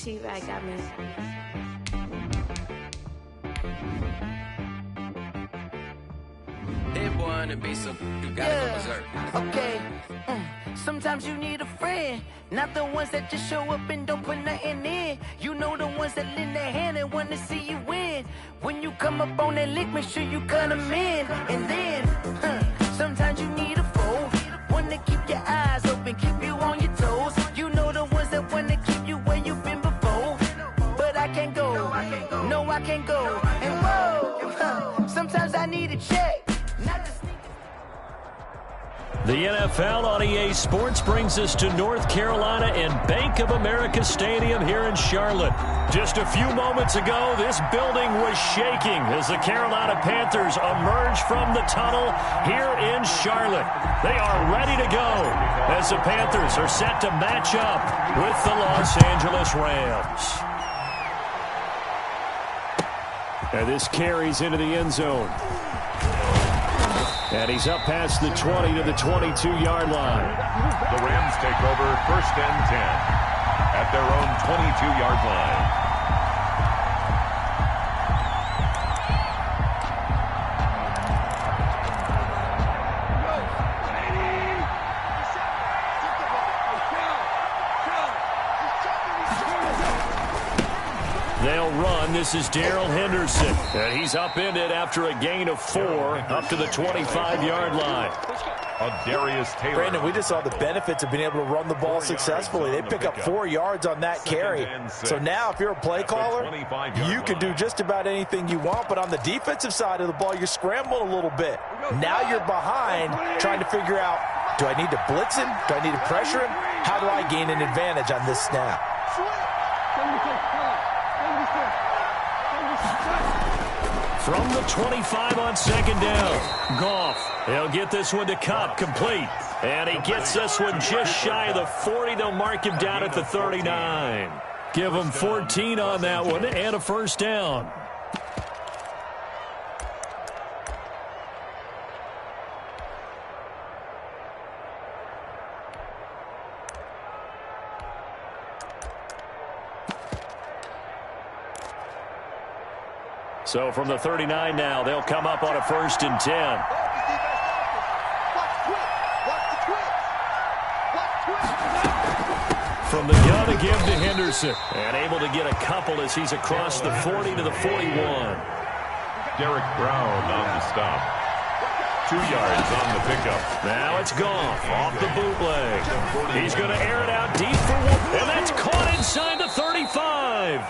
T-Rag got me. Hey boy on the beat, so you gotta go berserk. Okay. Sometimes you need a friend, not the ones that just show up and don't put nothing in. You know the ones that lend a hand and want to see you win. When you come up on that lick, make sure you cut them in. And then, sometimes you need a foe, one to keep your eyes open, keep you on your toes. You know the ones that want to keep you where you've been before. But I can't go, no I can't go. And whoa, sometimes I need a check. The NFL on EA Sports brings us to North Carolina and Bank of America Stadium here in Charlotte. Just a few moments ago, this building was shaking as the Carolina Panthers emerged from the tunnel here in Charlotte. They are ready to go as the Panthers are set to match up with the Los Angeles Rams. And this carries into the end zone. And he's up past the 20 to the 22-yard line. The Rams take over 1st and 10 at their own 22-yard line. They'll run. This is Darrell Henderson. And he's upended after a gain of 4 up to the 25-yard line. Darius Taylor. Brandon, we just saw the benefits of being able to run the ball successfully. They pick up 4 yards on that carry. So now if you're a play caller, you can do just about anything you want. But on the defensive side of the ball, you're scrambling a little bit. Now you're behind trying to figure out, do I need to blitz him? Do I need to pressure him? How do I gain an advantage on this snap? From the 25 on 2nd down, Goff. He'll get this one to Kupp, complete. And he gets this one just shy of the 40. They'll mark him down at the 39. Give him 14 on that one and a 1st down. So from the 39 now, they'll come up on a 1st and 10. From the gun again to Henderson. And able to get a couple as he's across the 40 to the 41. Derek Brown on the stop. 2 yards on the pickup. Now it's Goff off the bootleg. He's going to air it out deep for 1. And that's caught inside the 35.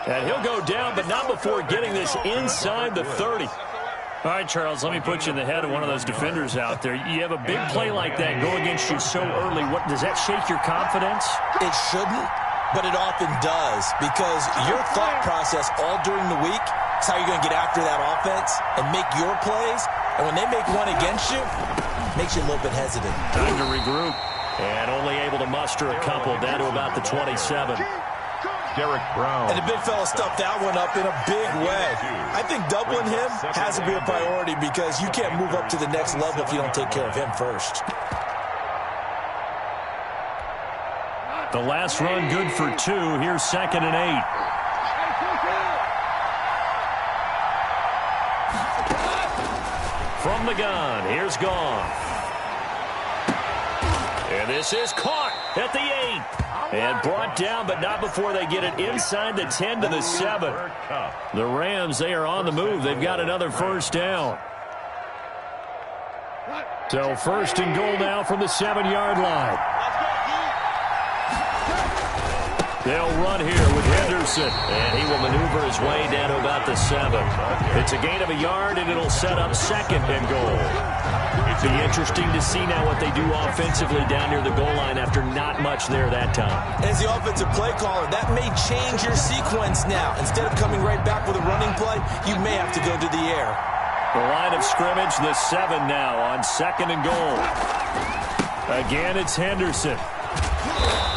And he'll go down, but not before getting this inside the 30. All right, Charles, let me put you in the head of one of those defenders out there. You have a big play like that go against you so early. What does that shake your confidence? It shouldn't, but it often does, because your thought process all during the week is how you're going to get after that offense and make your plays. And when they make one against you, it makes you a little bit hesitant. Time to regroup. And only able to muster a couple down to about the 27. Derek Brown. And the big fella stuffed that one up in a big way. I think doubling him has to be a priority, because you can't move up to the next level if you don't take care of him first. The last run good for 2. Here's 2nd and 8. From the gun, here's Goff. And this is caught at the 8. And brought down, but not before they get it inside the 10 to the 7. The Rams, they are on the move. They've got another 1st down. So 1st and goal now from the 7-yard line. They'll run here with Henderson, and he will maneuver his way down to about the 7. It's a gain of a yard, and it'll set up 2nd and goal. It'll be interesting to see now what they do offensively down near the goal line after not much there that time. As the offensive play caller, that may change your sequence now. Instead of coming right back with a running play, you may have to go to the air. The line of scrimmage, the 7 now on 2nd and goal. Again, it's Henderson.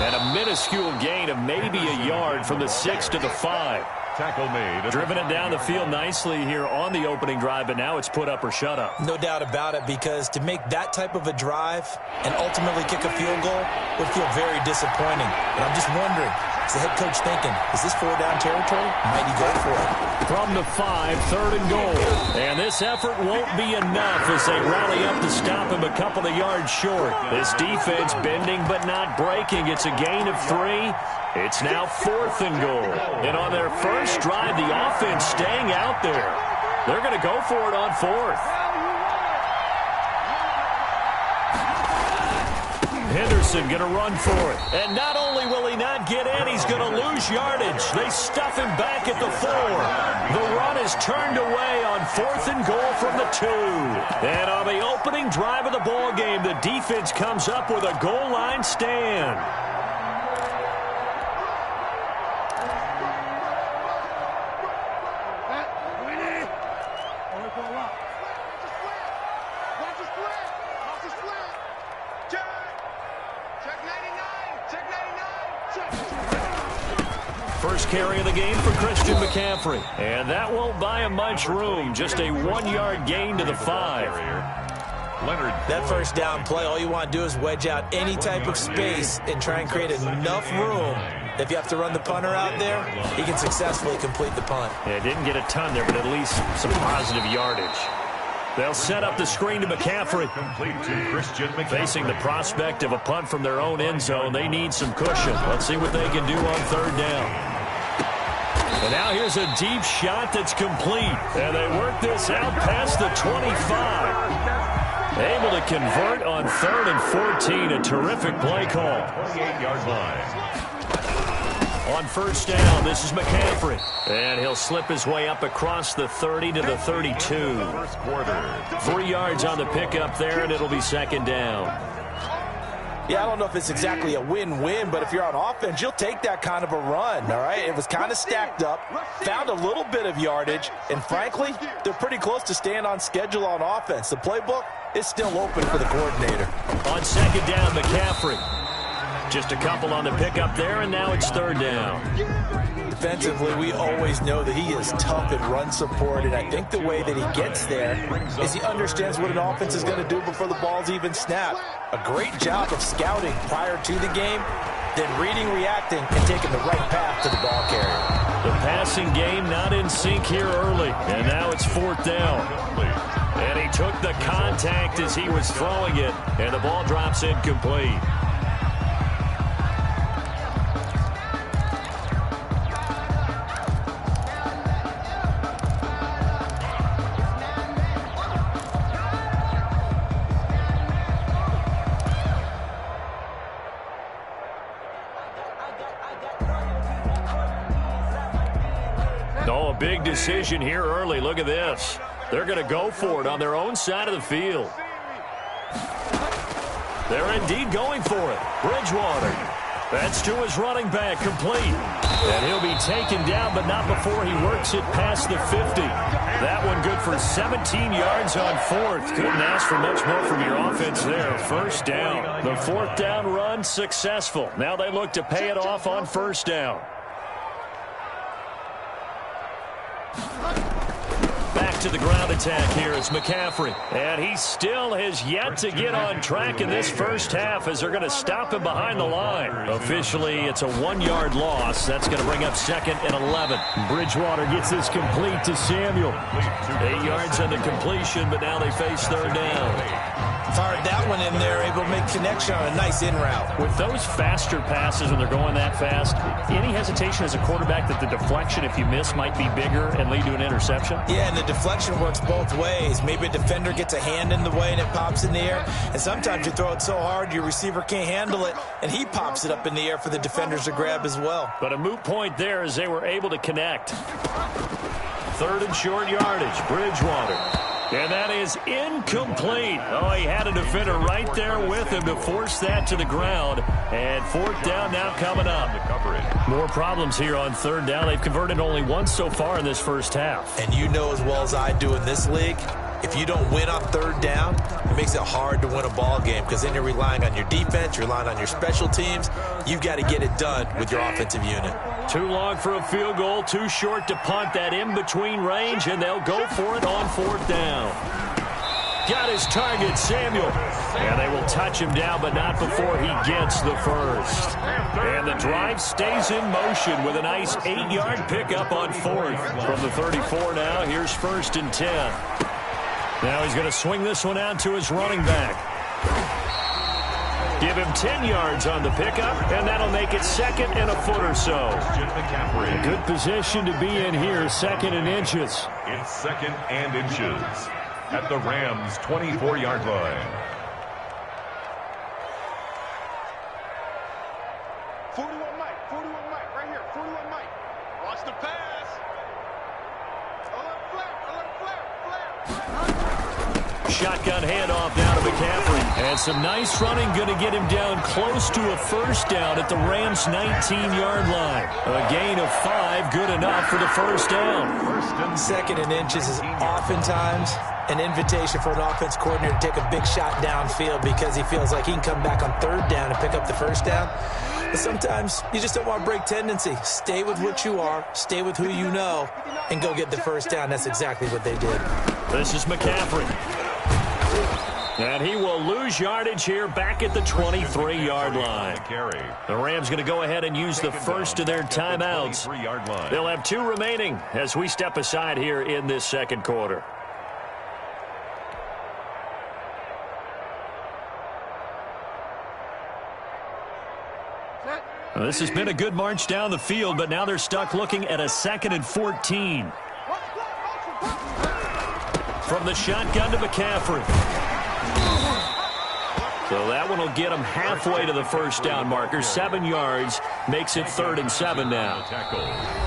And a minuscule gain of maybe a yard from the 6 to the 5. Tackle made. Driven it down the field nicely here on the opening drive, but now it's put up or shut up. No doubt about it, because to make that type of a drive and ultimately kick a field goal would feel very disappointing. And I'm just wondering, Is the head coach thinking, is this 4-down territory? Might he go for it? From the 5, 3rd and goal. And this effort won't be enough as they rally up to stop him a couple of yards short. This defense bending but not breaking. It's a gain of 3. It's now 4th and goal. And on their first drive, the offense staying out there. They're going to go for it on 4th. Henderson going to run for it. And not only will he not get in, he's going to lose yardage. They stuff him back at the 4. The run is turned away on 4th and goal from the 2. And on the opening drive of the ball game, the defense comes up with a goal line stand. First carry of the game for Christian McCaffrey. And that won't buy him much room. Just a 1-yard gain to the 5. That first down play, all you want to do is wedge out any type of space and try and create enough room. If you have to run the punter out there, he can successfully complete the punt. Yeah, didn't get a ton there, but at least some positive yardage. They'll set up the screen to McCaffrey. Facing the prospect of a punt from their own end zone, they need some cushion. Let's see what they can do on 3rd down. And now here's a deep shot that's complete. And they work this out past the 25. Able to convert on 3rd and 14. A terrific play call. 28-yard line. On first down, this is McCaffrey. And he'll slip his way up across the 30 to the 32. 3 yards on the pickup there, and it'll be 2nd down. Yeah, I don't know if it's exactly a win-win, but if you're on offense, you'll take that kind of a run, all right? It was kind of stacked up, found a little bit of yardage, and frankly, they're pretty close to staying on schedule on offense. The playbook is still open for the coordinator. On 2nd down, McCaffrey. Just a couple on the pickup there, and now it's 3rd down. Defensively, we always know that he is tough in run support, and I think the way that he gets there is he understands what an offense is going to do before the ball's even snapped. A great job of scouting prior to the game, then reading, reacting, and taking the right path to the ball carrier. The passing game not in sync here early, and now it's 4th down. And he took the contact as he was throwing it, and the ball drops incomplete. Oh, a big decision here early. Look at this. They're going to go for it on their own side of the field. They're indeed going for it. Bridgewater. That's to his running back, complete. And he'll be taken down, but not before he works it past the 50. That one good for 17 yards on 4th. Couldn't ask for much more from your offense there. 1st down. The 4th down run successful. Now they look to pay it off on 1st down. Back to the ground attack here. It's McCaffrey. And he still has yet to get on track in this first half as they're going to stop him behind the line. Officially, it's a 1-yard loss. That's going to bring up 2nd and 11. Bridgewater gets this complete to Samuel. 8 yards on the completion, but now they face 3rd down. Fired that one in there, able to make connection on a nice in route. With those faster passes when they're going that fast, any hesitation as a quarterback that the deflection, if you miss, might be bigger and lead to an interception? Yeah, and the deflection works both ways. Maybe a defender gets a hand in the way and it pops in the air. And sometimes you throw it so hard your receiver can't handle it, and he pops it up in the air for the defenders to grab as well. But a moot point there as they were able to connect. 3rd and short yardage, Bridgewater. And that is incomplete. Oh, he had a defender right there with him to force that to the ground. And 4th down now coming up. More problems here on 3rd down. They've converted only once so far in this first half. And you know as well as I do in this league, if you don't win on 3rd down, it makes it hard to win a ball game because then you're relying on your defense, you're relying on your special teams. You've got to get it done with your offensive unit. Too long for a field goal, too short to punt. That in-between range, and they'll go for it on 4th down. got his target, Samuel. And they will touch him down, but not before he gets the first. And the drive stays in motion with a nice 8-yard pickup on fourth. From the 34 now, here's 1st and 10. Now he's going to swing this one out to his running back. Give him 10 yards on the pickup, and that'll make it 2nd and a foot or so. A good position to be in here, 2nd and inches. It's 2nd and inches at the Rams' 24-yard line. 41 Mike, right here, 41 Mike. Watch the pass. Alert flare. Shotgun handoff down to McCaffrey. And some nice running, going to get him down close to a first down at the Rams' 19-yard line. A gain of 5, good enough for the first down. 2nd and inches is oftentimes an invitation for an offense coordinator to take a big shot downfield because he feels like he can come back on 3rd down and pick up the first down. But sometimes you just don't want to break tendency. Stay with what you are, stay with who you know, and go get the first down. That's exactly what they did. This is McCaffrey. And he will lose yardage here back at the 23-yard line. The Rams going to go ahead and use the first of their timeouts. They'll have 2 remaining as we step aside here in this 2nd quarter. Well, this has been a good march down the field, but now they're stuck looking at a 2nd and 14. From the shotgun to McCaffrey. So that one will get him halfway to the first down marker. 7 yards makes it 3rd and 7 now.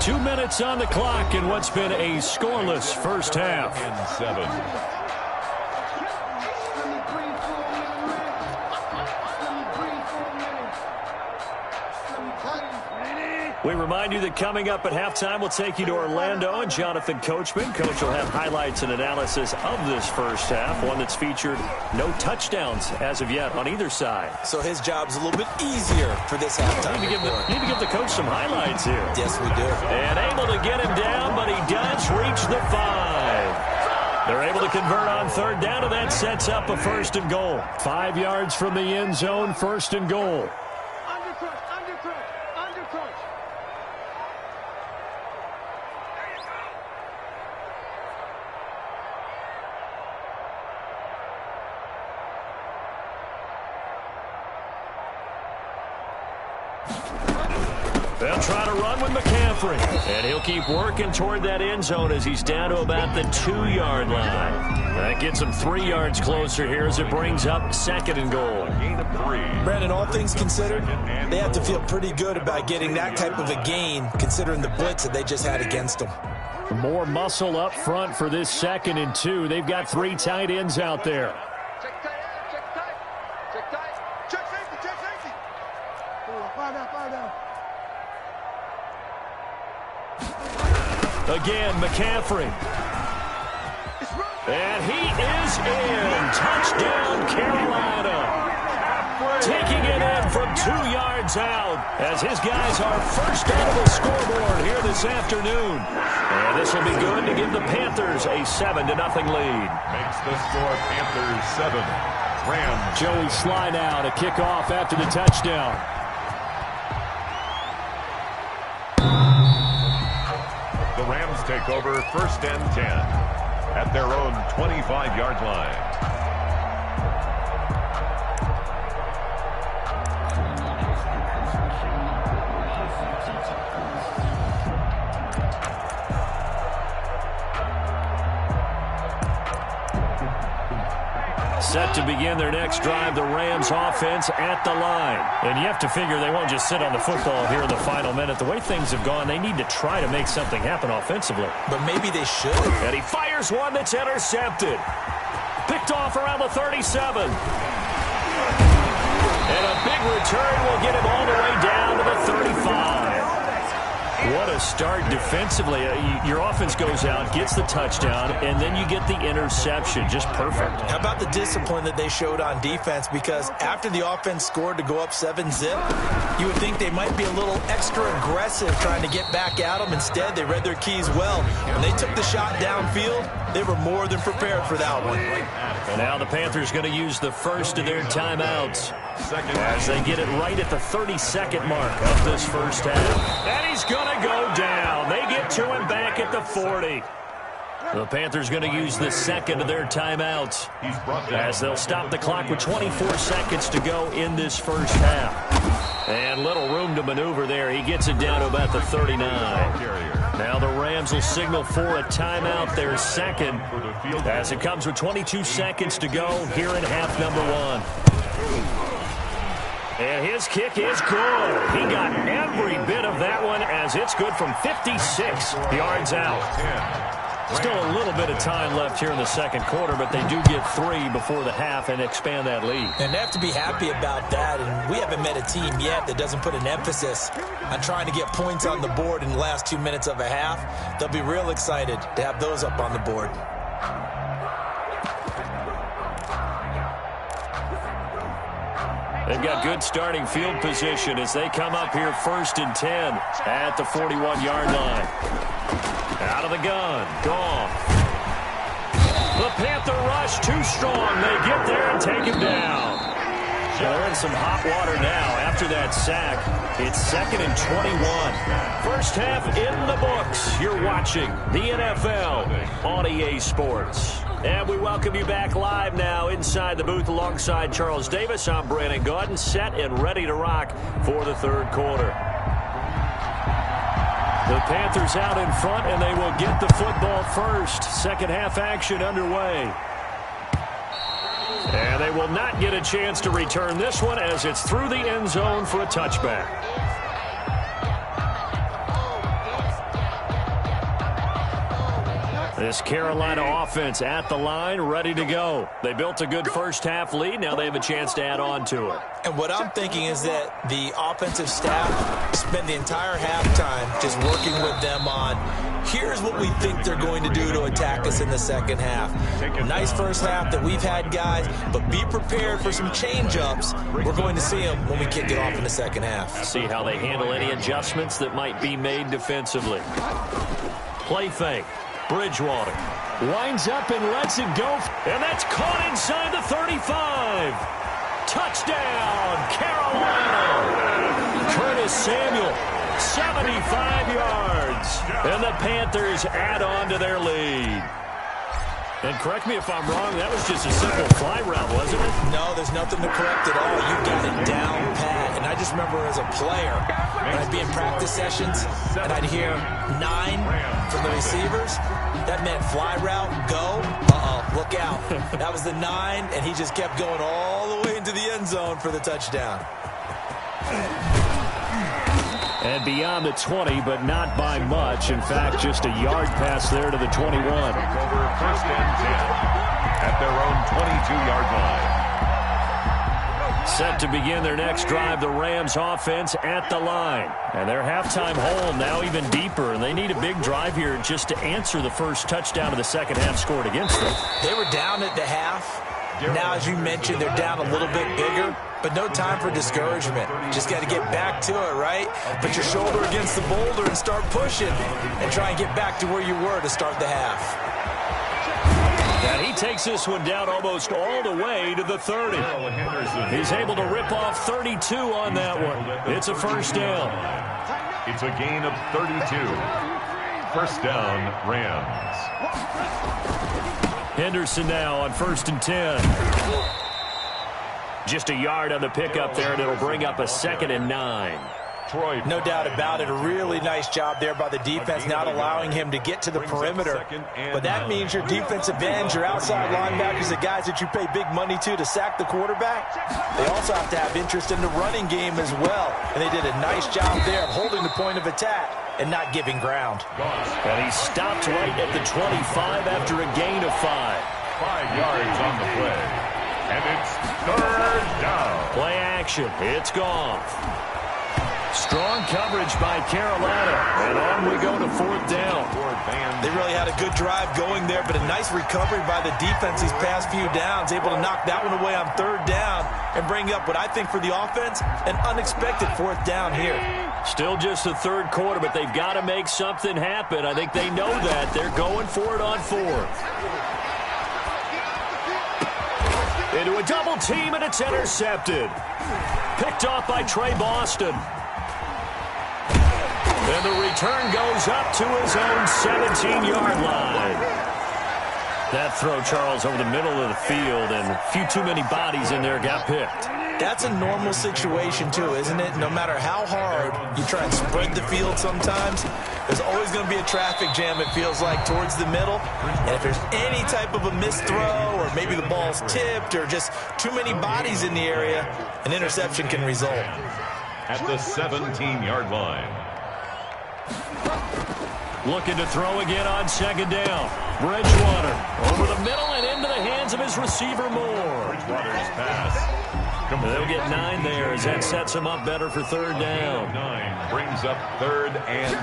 2 minutes on the clock in what's been a scoreless first half. 7. We remind you that coming up at halftime, we'll take you to Orlando and Jonathan Coachman. Coach will have highlights and analysis of this first half, one that's featured no touchdowns as of yet on either side. So his job's a little bit easier for this halftime. You need to give the coach some highlights here. Yes, we do. And able to get him down, but he does reach the 5. They're able to convert on 3rd down, and that sets up a 1st and goal. 5 yards from the end zone, 1st and goal. They'll try to run with McCaffrey. And he'll keep working toward that end zone as he's down to about the 2-yard line. That gets him 3 yards closer here as it brings up 2nd and goal. Brandon, all things considered, they have to feel pretty good about getting that type of a gain considering the blitz that they just had against them. More muscle up front for this 2nd and 2. They've got 3 tight ends out there. Again, McCaffrey. And he is in. Touchdown, Carolina. Taking it in from 2 yards out as his guys are first out of the scoreboard here this afternoon. And this will be good to give the Panthers a 7-0 lead. Makes the score Panthers 7. Rams. Joey Sly now to kick off after the touchdown. The Rams take over 1st and 10 at their own 25-yard line. Set to begin their next drive, the Rams offense at the line. And you have to figure they won't just sit on the football here in the final minute. The way things have gone, they need to try to make something happen offensively. But maybe they should. And he fires one that's intercepted. Picked off around the 37. And a big return will get him all the way down to the 35. What a start defensively. Your offense goes out, gets the touchdown, and then you get the interception. Just perfect. How about the discipline that they showed on defense? Because after the offense scored to go up 7-zip, you would think they might be a little extra aggressive trying to get back at them. Instead, they read their keys well. When they took the shot downfield, they were more than prepared for that one. And now the Panthers going to use the first of their timeouts as they get it right at the 32nd mark of this first half. And he's going to go down. They get to him back at the 40. The Panthers going to use the second of their timeouts as they'll stop the clock with 24 seconds to go in this first half. And little room to maneuver there. He gets it down to about the 39. Now the Rams will signal for a timeout, their second, as it comes with 22 seconds to go here in half number one. And his kick is good. He got every bit of that one as it's good from 56 yards out. Still a little bit of time left here in the second quarter, but they do get 3 before the half and expand that lead. And they have to be happy about that, and we haven't met a team yet that doesn't put an emphasis on trying to get points on the board in the last 2 minutes of a half. They'll be real excited to have those up on the board. They've got good starting field position as they come up here 1st and 10 at the 41-yard line. Out of the gun. Gone. The Panther rush too strong. They get there and take him down. They're in some hot water now after that sack. It's 2nd and 21. First half in the books. You're watching the NFL on EA Sports. And we welcome you back live now inside the booth alongside Charles Davis. I'm Brandon Gaudin, set and ready to rock for the third quarter. The Panthers out in front, and they will get the football first. Second half action underway. And they will not get a chance to return this one as it's through the end zone for a touchback. This Carolina offense at the line, ready to go. They built a good first half lead. Now they have a chance to add on to it. And what I'm thinking is that the offensive staff spend the entire halftime just working with them on, here's what we think they're going to do to attack us in the second half. Nice first half that we've had, guys, but be prepared for some change-ups. We're going to see them when we kick it off in the second half. See how they handle any adjustments that might be made defensively. Play fake. Bridgewater winds up and lets it go. And that's caught inside the 35. Touchdown, Carolina. Curtis Samuel, 75 yards. And the Panthers add on to their lead. And correct me if I'm wrong, that was just a simple fly route, wasn't it? No, there's nothing to correct at all. You got it down pat. And I just remember as a player, when I'd be in practice sessions and I'd hear 9 from the receivers, that meant fly route, go, look out. That was the 9, and he just kept going all the way into the end zone for the touchdown. And beyond the 20, but not by much. In fact, just a yard pass there to the 21. Over 1st and 10 at their own 22-yard line. Set to begin their next drive, the Rams offense at the line. And their halftime hole now even deeper, and they need a big drive here just to answer the first touchdown of the second half scored against them. They were down at the half. Now, as you mentioned, they're down a little bit bigger, but no time for discouragement. Just got to get back to it, right? Put your shoulder against the boulder and start pushing and try and get back to where you were to start the half. And he takes this one down almost all the way to the 30. He's able to rip off 32 on that one. It's a first down. It's a gain of 32. First down, Rams. Henderson now on 1st and 10. Just a yard on the pickup there, and it'll bring up a 2nd and 9. No doubt about it. A really nice job there by the defense, not allowing him to get to the perimeter. But that means your defensive ends, your outside linebackers, the guys that you pay big money to sack the quarterback, they also have to have interest in the running game as well. And they did a nice job there of holding the point of attack and not giving ground. And he stopped right at the 25 after a gain of 5. 5 yards on the play. And it's 3rd down. Play action. It's Goff. Strong coverage by Carolina. And on we go to 4th down. They really had a good drive going there, but a nice recovery by the defense these past few downs, able to knock that one away on 3rd down and bring up what I think for the offense, an unexpected 4th down here. Still just the 3rd quarter, but they've got to make something happen. I think they know that. They're going for it on 4th. Into a double team, and it's intercepted. Picked off by Trey Boston. And the return goes up to his own 17-yard line. That throw, Charles, over the middle of the field, and a few too many bodies in there got picked. That's a normal situation, too, isn't it? No matter how hard you try and spread the field sometimes, there's always going to be a traffic jam, it feels like, towards the middle. And if there's any type of a missed throw, or maybe the ball's tipped, or just too many bodies in the area, an interception can result. At the 17-yard line. Looking to throw again on 2nd down. Bridgewater over the middle and into the hands of his receiver Moore. Bridgewater's pass. They'll get 9 there as that sets him up better for 3rd down. 9 brings up 3rd and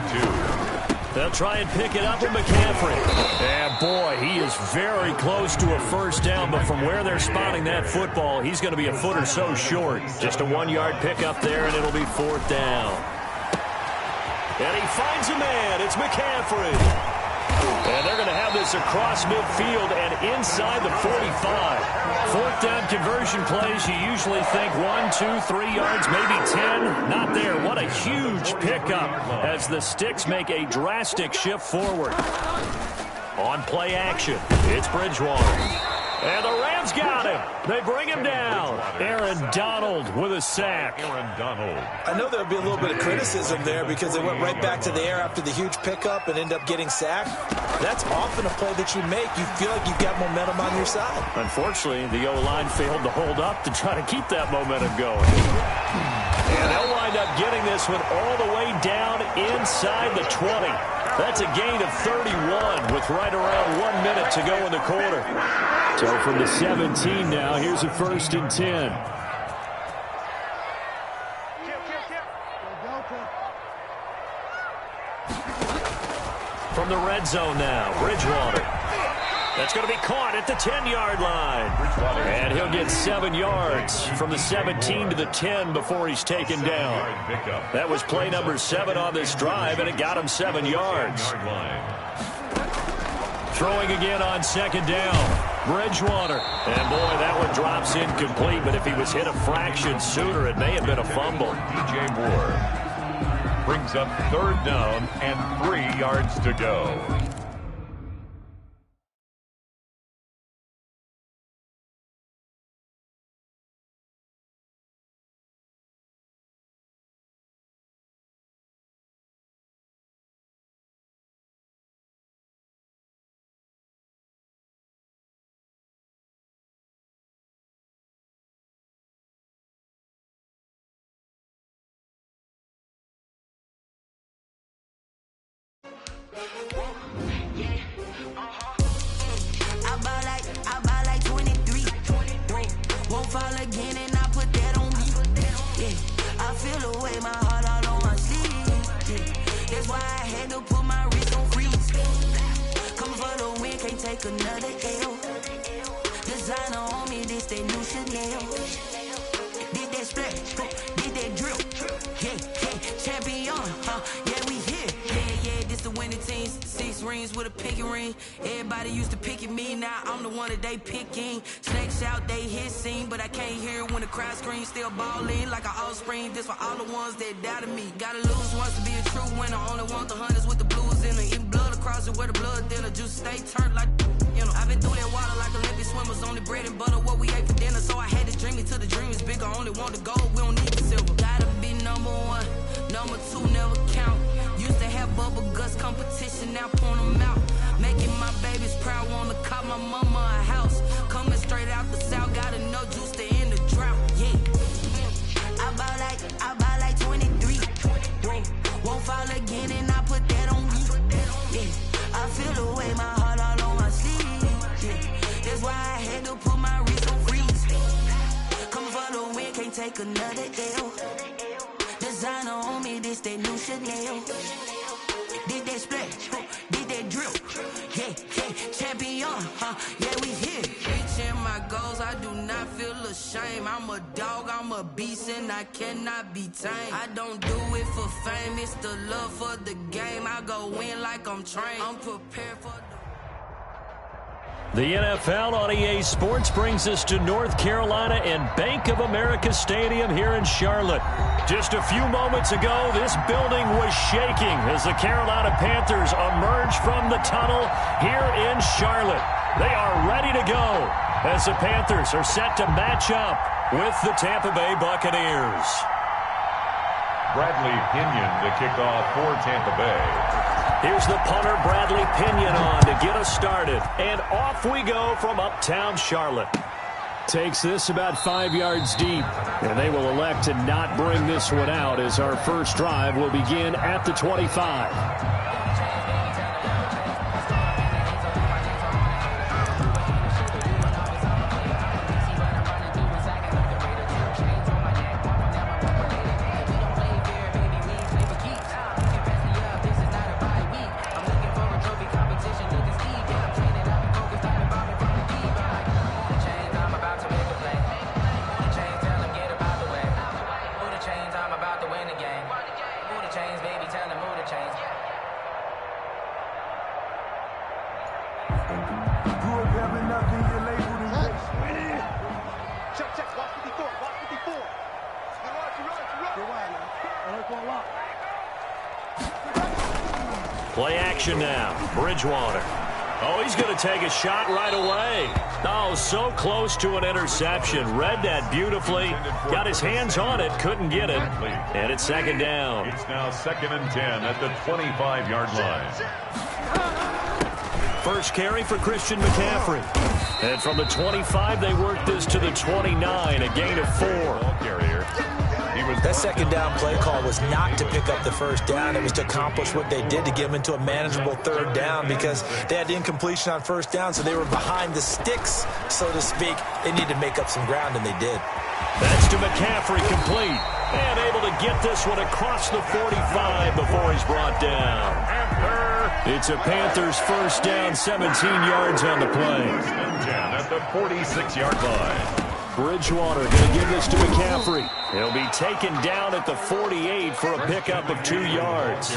2. They'll try and pick it up with McCaffrey. And boy, he is very close to a 1st down, but from where they're spotting that football, he's going to be a foot or so short. Just a 1-yard pickup there, and it'll be 4th down. And he finds a man. It's McCaffrey. And they're going to have this across midfield and inside the 45. 4th down conversion plays, you usually think 1, 2, 3 yards, maybe 10. Not there. What a huge pickup as the Sticks make a drastic shift forward. On play action, it's Bridgewater. And the Rams got him. They bring him down. Aaron Donald with a sack. Aaron Donald. I know there'll be a little bit of criticism there because they went right back to the air after the huge pickup and end up getting sacked. That's often a play that you make. You feel like you've got momentum on your side. Unfortunately, the O-line failed to hold up to try to keep that momentum going. And they'll wind up getting this one all the way down inside the 20. That's a gain of 31 with right around 1 minute to go in the quarter. So from the 17 now, here's a 1st and 10. From the red zone now, Bridgewater. That's going to be caught at the 10-yard line. And he'll get 7 yards from the 17 to the 10 before he's taken down. That was play number 7 on this drive, and it got him 7 yards. Throwing again on 2nd down. Bridgewater. And boy, that one drops incomplete, but if he was hit a fraction sooner, it may have been a fumble. DJ Moore brings up 3rd down and 3 yards to go. I buy like 23. Won't fall again and I put that on me. Yeah, I feel away my heart all on my sleeve. Yeah, that's why I had to put my wrist on freeze. Come for the win, can't take another L. Designer on me, this that new Chanel. Did that splash, did that drill. Yeah, champion, yeah, we here. Yeah, this the winning team. 6 rings with a pinky ring. Everybody used to pick at me, now I'm the one that they picking. Snakes out, they hit scene, but I can't hear when the crowd screams. Still ballin' like an offspring. This for all the ones that doubted me. Gotta lose once to be a true winner. Only want the hunters with the blues in it. Even blood across it where the blood dinner. Juice stay turned like, you know. I've been through that water like Olympic swimmers. Only bread and butter, what we ate for dinner. So I had to dream it till the dream is bigger. Only want the gold, we don't need the silver. Gotta be number 1, number 2 never count. Used to have bubble guts competition, now point them out. Making my babies proud, wanna cop my mama a house. Coming straight out the south, gotta know juice to end the drought. Yeah, I buy like 23. Won't fall again and I put that on me. Yeah, I feel the way my heart all on my sleeve. Yeah, that's why I had to put my wrist on freeze. Coming for the win, can't take another L. designer on me, this that new Chanel. Did that splash, did that drip. Yeah, champion, yeah, we here. Reaching my goals, I do not feel ashamed. I'm a dog, I'm a beast, and I cannot be tamed. I don't do it for fame, it's the love for the game. I go in like I'm trained, I'm prepared for The NFL on EA Sports brings us to North Carolina and Bank of America Stadium here in Charlotte. Just a few moments ago, this building was shaking as the Carolina Panthers emerge from the tunnel here in Charlotte. They are ready to go as the Panthers are set to match up with the Tampa Bay Buccaneers. Bradley Pinion to kick off for Tampa Bay. Here's the punter, Bradley Pinion, on to get us started. And off we go from uptown Charlotte. Takes this about 5 yards deep. And they will elect to not bring this one out as our first drive will begin at the 25. Play action now. Bridgewater. Oh, he's going to take a shot right away. Oh, so close to an interception. Read that beautifully. Got his hands on it. Couldn't get it. And it's second down. It's now 2nd and 10 at the 25-yard line. First carry for Christian McCaffrey. And from the 25, they work this to the 29, a gain of 4. That second down play call was not to pick up the first down. It was to accomplish what they did, to get them into a manageable third down, because they had incompletion on first down, so they were behind the sticks, so to speak. They needed to make up some ground, and they did. That's to McCaffrey, complete. And able to get this one across the 45 before he's brought down. It's a Panthers first down, 17 yards on the play. 10 at the 46-yard line. Bridgewater going to give this to McCaffrey. He'll be taken down at the 48 for a pickup of 2 yards.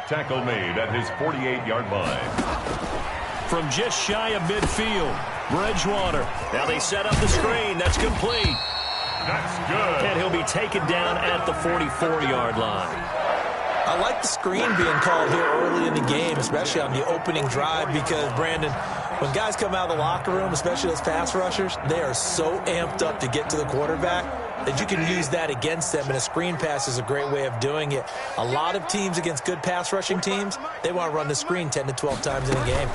Tackle made at his 48-yard line. From just shy of midfield, Bridgewater. Now they set up the screen. That's complete. That's good. And he'll be taken down at the 44-yard line. I like the screen being called here early in the game, especially on the opening drive, because, Brandon, when guys come out of the locker room, especially those pass rushers, they are so amped up to get to the quarterback that you can use that against them, and a screen pass is a great way of doing it. A lot of teams against good pass rushing teams, they want to run the screen 10 to 12 times in a game.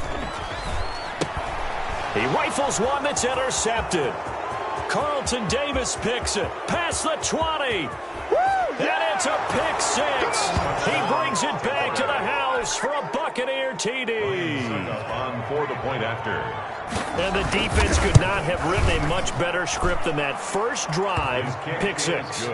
He rifles one that's intercepted. Carlton Davis picks it past the 20. And it's a pick six. He brings it back to the house for a Buccaneer TD. On for the point after. And the defense could not have written a much better script than that. First drive, pick six.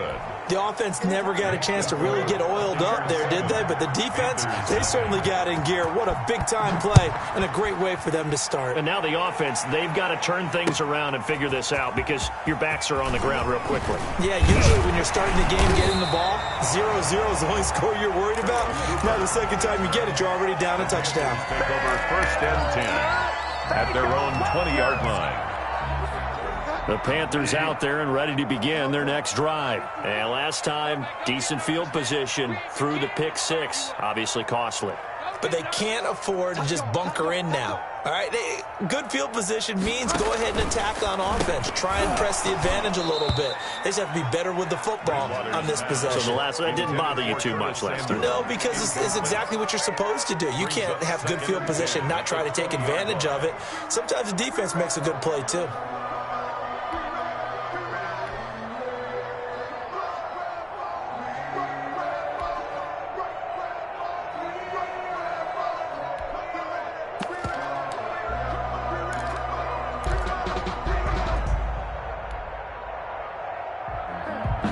The offense never got a chance to really get oiled up there, did they? But the defense, they certainly got in gear. What a big-time play and a great way for them to start. And now the offense, they've got to turn things around and figure this out, because your backs are on the ground real quickly. Yeah, usually when you're starting the game, getting the ball, 0-0 is the only score you're worried about. Now the second time you get it, you're already down a touchdown. Take over 1st and 10 at their own 20-yard line. The Panthers out there and ready to begin their next drive. And last time, decent field position through the pick six. Obviously costly. But they can't afford to just bunker in now. All right, good field position means go ahead and attack on offense. Try and press the advantage a little bit. They just have to be better with the football on this possession. So that didn't bother you too much last time? No, because it's exactly what you're supposed to do. You can't have good field position, not try to take advantage of it. Sometimes the defense makes a good play, too.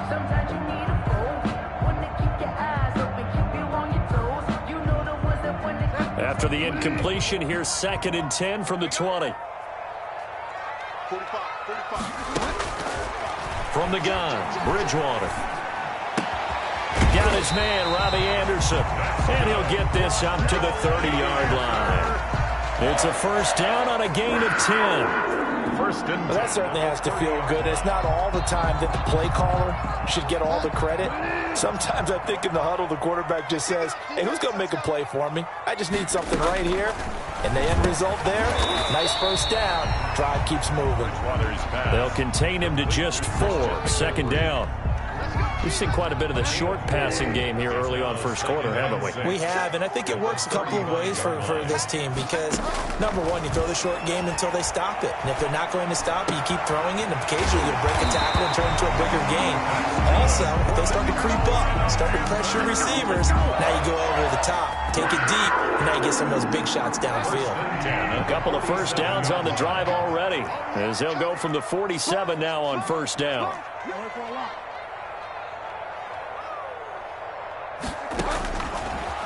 Sometimes you need a phone. After the incompletion, here's 2nd and 10 from the 20. 45. From the gun, Bridgewater. Got his man, Robbie Anderson. And he'll get this up to the 30-yard line. It's a first down on a gain of 10. First and 10. Well, that certainly has to feel good. It's not all the time that the play caller should get all the credit. Sometimes I think in the huddle, the quarterback just says, hey, who's going to make a play for me? I just need something right here. And the end result there, nice first down. Drive keeps moving. They'll contain him to just 4. 2nd down. We've seen quite a bit of the short passing game here early on first quarter, haven't we? We have, and I think it works a couple of ways for this team because, number one, you throw the short game until they stop it. And if they're not going to stop it, you keep throwing it, and occasionally you'll break a tackle and turn into a bigger game. Also, if they start to creep up, start to pressure receivers, now you go over the top, take it deep, and now you get some of those big shots downfield. A couple of first downs on the drive already, as they'll go from the 47 now on first down.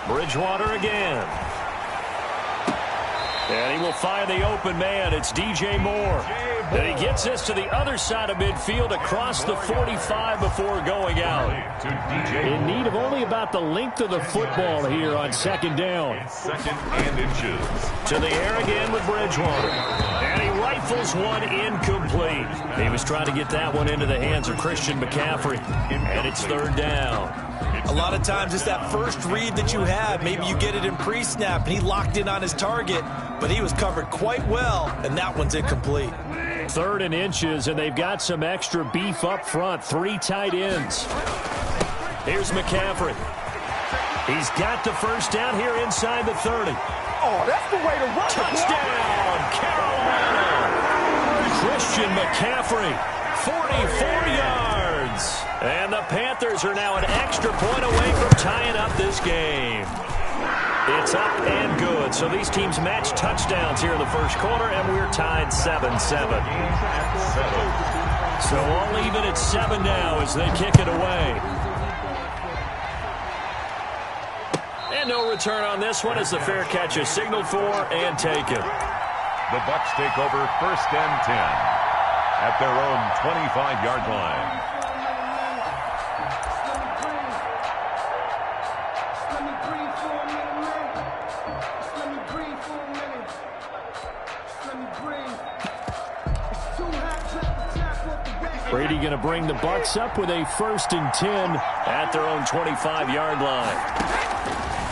Bridgewater again. And he will find the open man. It's DJ Moore. And he gets this to the other side of midfield across the 45 before going out. In need of only about the length of the football here on 2nd down. 2nd and inches. To the air again with Bridgewater. And he rifles one incomplete. He was trying to get that one into the hands of Christian McCaffrey. And it's 3rd down. A lot of times it's that first read that you have. Maybe you get it in pre-snap, and he locked in on his target, but he was covered quite well, and that one's incomplete. 3rd and inches, and they've got some extra beef up front. 3 tight ends. Here's McCaffrey. He's got the first down here inside the 30. Oh, that's the way to run. Touchdown, Carolina. Christian McCaffrey, 44 yards. And the Panthers are now an extra point away from tying up this game. It's up and good. So these teams match touchdowns here in the first quarter, and we're tied 7-7. So all even at 7 now as they kick it away. And no return on this one as the fair catch is signaled for and taken. The Bucs take over 1st and 10 at their own 25-yard line. Brady going to bring the Bucs up with a 1st and 10 at their own 25-yard line.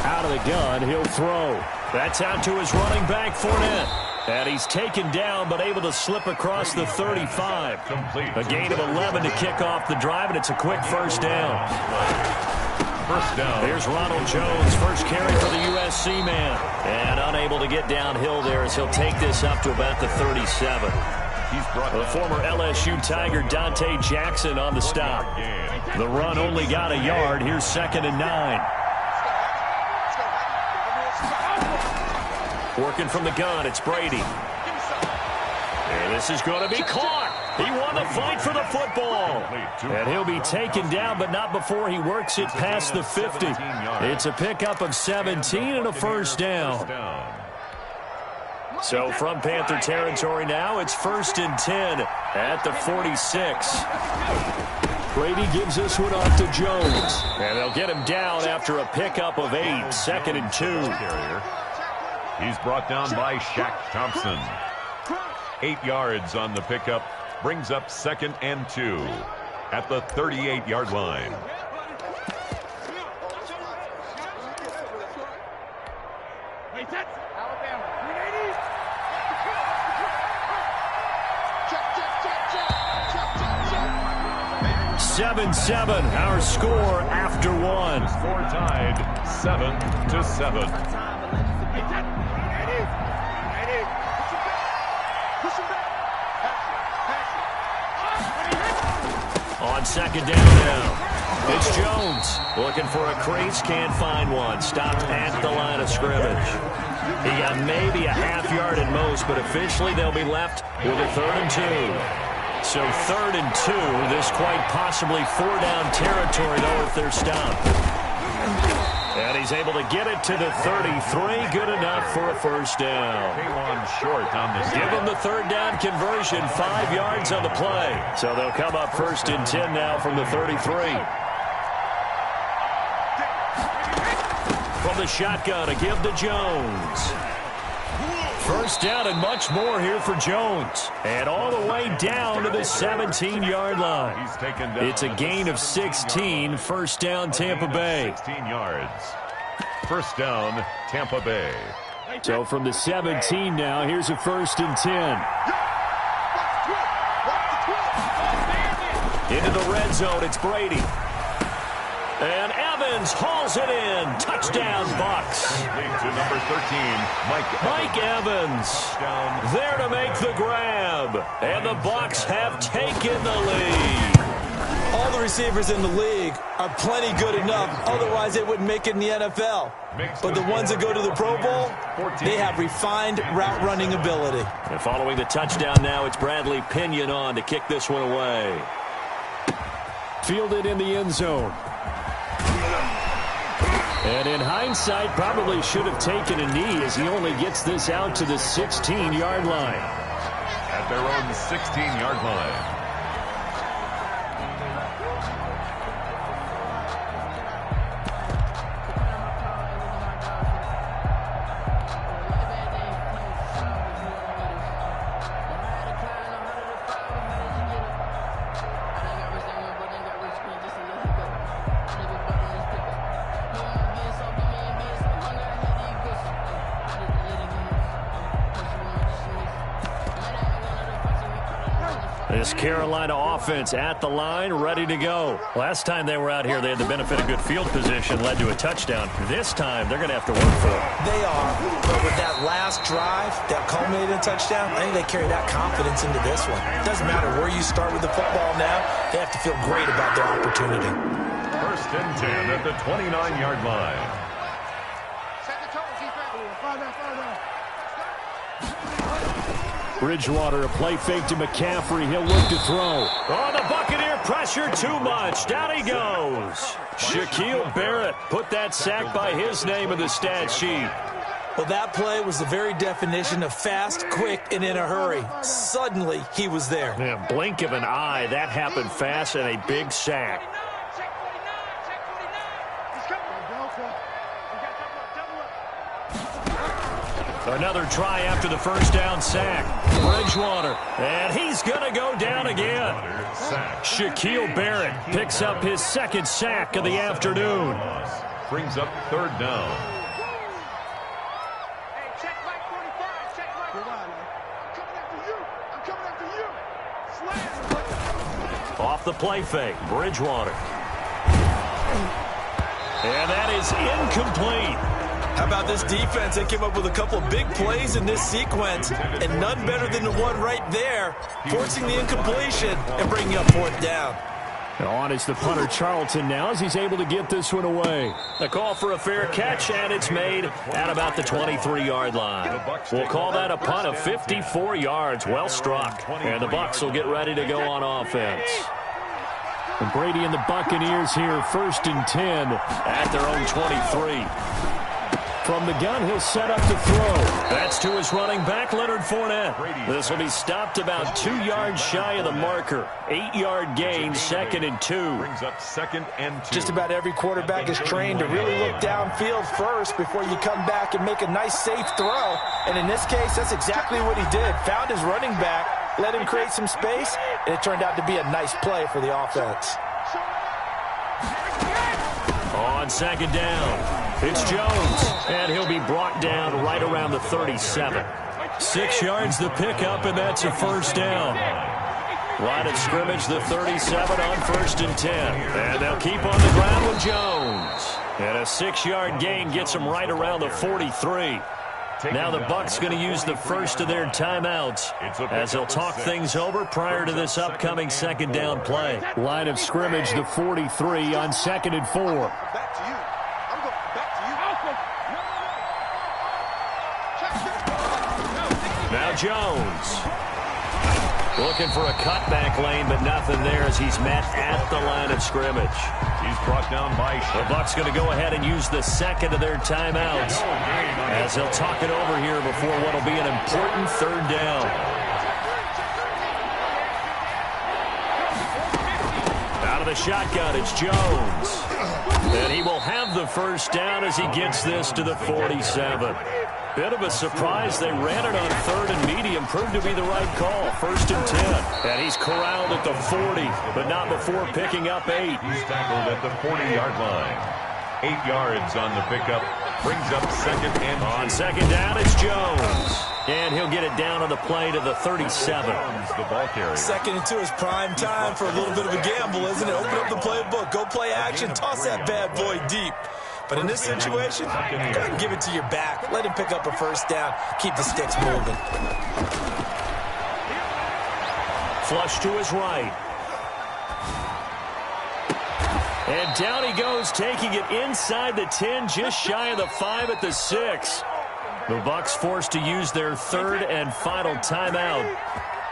Out of the gun, he'll throw. That's out to his running back, Fournette. And he's taken down, but able to slip across the 35. A gain of 11 to kick off the drive, and it's a quick first down. First down. Here's Ronald Jones, first carry for the USC man. And unable to get downhill there as he'll take this up to about the 37. The former LSU Tiger Dante Jackson on the stop. The run only got a yard. Here's 2nd and 9. Working from the gun, it's Brady. And this is going to be caught. He won the fight for the football. And he'll be taken down, but not before he works it past the 50. It's a pickup of 17 and a first down. So from Panther territory now, it's 1st and 10 at the 46. Brady gives this one off to Jones. And they'll get him down after a pickup of 8, 2nd and 2. He's brought down by Shaq Thompson. 8 yards on the pickup. Brings up 2nd and 2 at the 38-yard line. Alabama. 7-7, our score after 1. Score tied 7-7. On 2nd down now, it's Jones looking for a crease, can't find one. Stopped at the line of scrimmage. He got maybe a half yard at most, but officially they'll be left with a 3rd and 2. So 3rd and 2, this quite possibly 4-down territory, though, if they're stopped. And he's able to get it to the 33. Good enough for a first down. K1 short on the Give him the third down conversion, 5 yards on the play. So they'll come up first and 10 now from the 33. From the shotgun, a give to Jones. First down and much more here for Jones. And all the way down to the 17-yard line. He's taken down. It's a gain of 16. First down, Tampa Bay. 16 yards. First down, Tampa Bay. So from the 17 now, here's a first and 10. Into the red zone, it's Brady. And Evans hauls it in. Touchdown, Bucks. To number 13, Mike Evans there to make the grab. And the Bucks have taken the lead. All the receivers in the league are plenty good enough. Otherwise, they wouldn't make it in the NFL. But the ones that go to the Pro Bowl, they have refined route running ability. And following the touchdown now, it's Bradley Pinion on to kick this one away. Fielded in the end zone. And in hindsight, probably should have taken a knee as he only gets this out to the 16-yard line. At their own 16-yard line. This Carolina offense at the line, ready to go. Last time they were out here, they had the benefit of good field position, led to a touchdown. This time, they're going to have to work for it. They are, but with that last drive that culminated in a touchdown, I think they carry that confidence into this one. It doesn't matter where you start with the football now. They have to feel great about their opportunity. First and 10 at the 29-yard line. Bridgewater, a play fake to McCaffrey. He'll look to throw. Oh, the Buccaneer pressure too much. Down he goes. Shaquille Barrett put that sack by his name in the stat sheet. Well, that play was the very definition of fast, quick, and in a hurry. Suddenly, he was there. Yeah, blink of an eye. That happened fast and a big sack. Another try after the first down sack. Bridgewater, and he's going to go down again. Shaquille Barrett picks up his second sack of the afternoon. Brings up third down. Off the play fake, Bridgewater. And that is incomplete. How about this defense? They came up with a couple of big plays in this sequence, and none better than the one right there, forcing the incompletion and bringing up fourth down. On is the punter Charlton now as he's able to get this one away. The call for a fair catch, and it's made at about the 23-yard line. We'll call that a punt of 54 yards. Well struck. And the Bucs will get ready to go on offense. And Brady and the Buccaneers here, first and 10 at their own 23. From the gun, he'll set up to throw. That's to his running back, Leonard Fournette. This will be stopped about 2 yards shy of the marker. 8-yard gain, second and 2. Brings up second and 2. Just about every quarterback is trained to really look downfield first before you come back and make a nice, safe throw. And in this case, that's exactly what he did. Found his running back, let him create some space, and it turned out to be a nice play for the offense. On second down, it's Jones, and he'll be brought down right around the 37. 6 yards the pickup, and that's a first down. Line of scrimmage, the 37 on first and 10. And they'll keep on the ground with Jones. And a 6-yard gain gets them right around the 43. Now the Bucs going to use the first of their timeouts as they'll talk things over prior to this upcoming second down play. Line of scrimmage, the 43 on second and 4. Now Jones. Looking for a cutback lane, but nothing there as he's met at the line of scrimmage. He's brought down by The Bucs going to go ahead and use the second of their timeouts as they'll talk it over here before what will be an important third down. Out of the shotgun, it's Jones. And he will have the first down as he gets this to the 47. Bit of a surprise. They ran it on third and medium. Proved to be the right call. 1st and 10. And he's corralled at the 40, but not before picking up 8. He's tackled at the 40-yard line. 8 yards on the pickup. Brings up 2nd and 2. On 2nd down, it's Jones. And he'll get it down on the play to the 37. The ball carrier. 2nd and 2 is prime time for a little bit of a gamble, isn't it? Open up the playbook. Go play action. Toss that bad boy deep. But in this situation, go ahead and give it to your back. Let him pick up a first down. Keep the sticks moving. Flush to his right. And down he goes, taking it inside the 10, just shy of the 5 at the 6. The Bucs forced to use their third and final timeout,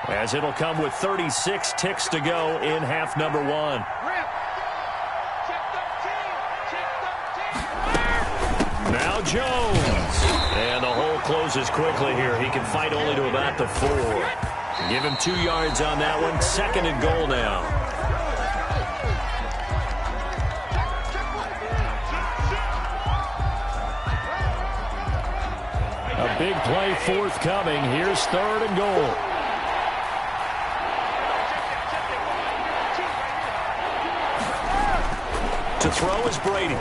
as it'll come with 36 ticks to go in half number 1. Now Jones. And the hole closes quickly here. He can fight only to about the 4. Give him 2 yards on that one. 2nd and goal now. A big play forthcoming. Here's 3rd and goal. To throw is Brady.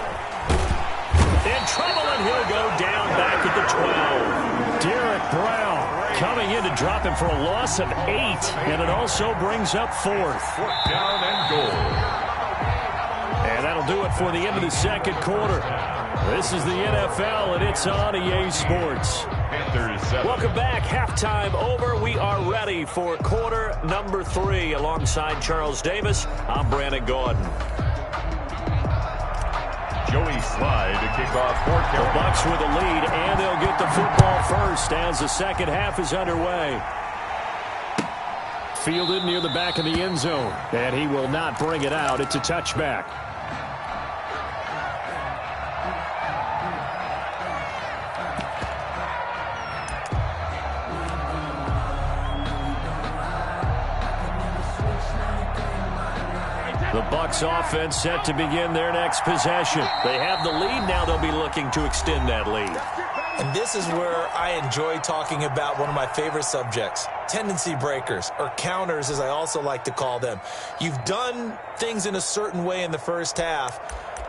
In trouble, and he'll go down back at the 12. Derek Brown coming in to drop him for a loss of 8, and it also brings up 4th. 4th down and goal. And that'll do it for the end of the 2nd quarter. This is the NFL, and it's on EA Sports. Panthers 7. Welcome back. Halftime over. We are ready for quarter number 3. Alongside Charles Davis, I'm Brandon Gordon. Joey Slye to kick off for The Bucs with a lead, and they'll get the football first as the second half is underway. Fielded near the back of the end zone, and he will not bring it out. It's a touchback. The Bucs offense set to begin their next possession. They have the lead. Now they'll be looking to extend that lead. And this is where I enjoy talking about one of my favorite subjects, tendency breakers, or counters as I also like to call them. You've done things in a certain way in the first half,